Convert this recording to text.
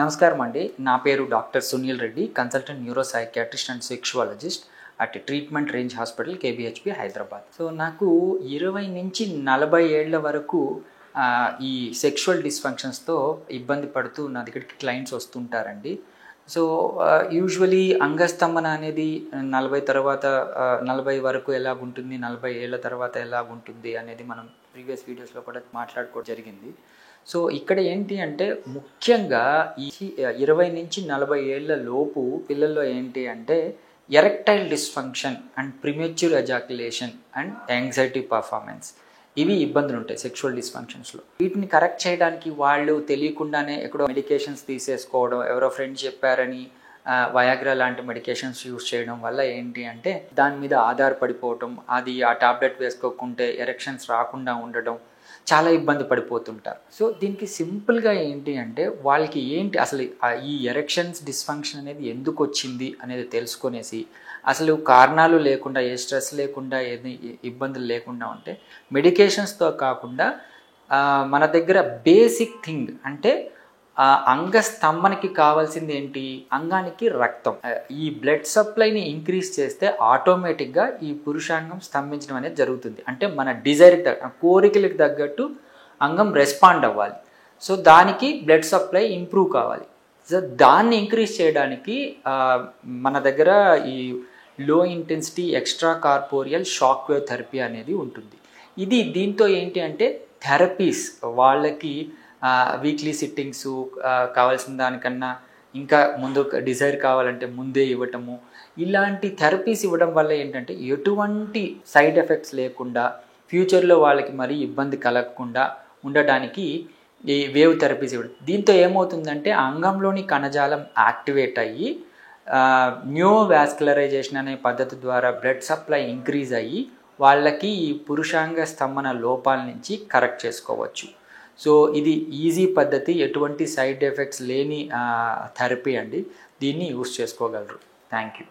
నమస్కారం అండి. నా పేరు doctor Sunil Reddy, consultant neuro psychiatrist and sexologist at treatment range hospital KBHP Hyderabad. So నాకు 20 నుంచి 40 ఏళ్ల వరకు ఈ సెక్షువల్ డిస్ఫంక్షన్స్తో ఇబ్బంది పడుతూ నా దగ్గరికి క్లయింట్స్ వస్తుంటారండి. సో యూజువలీ అంగస్తంభన అనేది 40 వరకు ఎలాగుంటుంది, 40 ఏళ్ళ తర్వాత ఎలాగుంటుంది అనేది మనం ప్రీవియస్ వీడియోస్లో కూడా మాట్లాడుకోవడం జరిగింది. సో ఇక్కడ ఏంటి అంటే ముఖ్యంగా ఈ 20 నుంచి 40 ఏళ్ల లోపు పిల్లల్లో ఏంటి అంటే erectile dysfunction and premature ejaculation and anxiety performance, ఇవి ఇబ్బందులు ఉంటాయి సెక్షువల్ డిస్ఫంక్షన్స్లో. వీటిని కరెక్ట్ చేయడానికి వాళ్ళు తెలియకుండానే ఎక్కడో మెడికేషన్స్ తీసేసుకోవడం, ఎవరో ఫ్రెండ్స్ చెప్పారని వయాగ్రా లాంటి మెడికేషన్స్ యూస్ చేయడం వల్ల ఏంటి అంటే దాని మీద ఆధారపడిపోవటం, అది ఆ టాబ్లెట్ వేసుకోకుంటే ఎరెక్షన్స్ రాకుండా ఉండడం, చాలా ఇబ్బంది పడిపోతుంటారు. సో దీనికి సింపుల్గా ఏంటి అంటే వాళ్ళకి ఏంటి అసలు ఈ ఎరెక్షన్స్ డిస్ఫంక్షన్ అనేది ఎందుకు వచ్చింది అనేది తెలుసుకొనేసి, అసలు కారణాలు లేకుండా, ఏ స్ట్రెస్ లేకుండా, ఏది ఇబ్బందులు లేకుండా ఉంటే మెడికేషన్స్తో కాకుండా మన దగ్గర బేసిక్ థింగ్ అంటే అంగస్తంభనకి కావాల్సింది ఏంటి, అంగానికి రక్తం. ఈ బ్లడ్ సప్లైని ఇంక్రీజ్ చేస్తే ఆటోమేటిక్గా ఈ పురుషాంగం స్తంభించడం అనేది జరుగుతుంది. అంటే మన డిజైర్కి కోరికలకు తగ్గట్టు అంగం రెస్పాండ్ అవ్వాలి. సో దానికి బ్లడ్ సప్లై ఇంప్రూవ్ కావాలి. సో దాన్ని ఇంక్రీజ్ చేయడానికి మన దగ్గర ఈ లో intensity extra corporeal shock wave therapy అనేది ఉంటుంది. దీంతో ఏంటి అంటే థెరపీస్ వాళ్ళకి వీక్లీ సిట్టింగ్స్ కావాల్సిన దానికన్నా ఇంకా ముందు డిజైర్ కావాలంటే ముందే ఇవ్వటము, ఇలాంటి థెరపీస్ ఇవ్వడం వల్ల ఏంటంటే ఎటువంటి సైడ్ ఎఫెక్ట్స్ లేకుండా ఫ్యూచర్లో వాళ్ళకి మరీ ఇబ్బంది కలగకుండా ఉండడానికి ఈ వేవ్ థెరపీస్ ఇవ్వడం. దీంతో ఏమవుతుందంటే అంగంలోని కణజాలం యాక్టివేట్ అయ్యి న్యూవాస్కులరైజేషన్ అనే పద్ధతి ద్వారా బ్లడ్ సప్లై ఇంక్రీజ్ అయ్యి వాళ్ళకి ఈ పురుషాంగ స్తంభన లోపాల నుంచి కరెక్ట్ చేసుకోవచ్చు. సో ఇది ఈజీ పద్ధతి, ఎటువంటి సైడ్ ఎఫెక్ట్స్ లేని థెరపీ అండి. దీన్ని యూస్ చేసుకోగలరు. Thank you.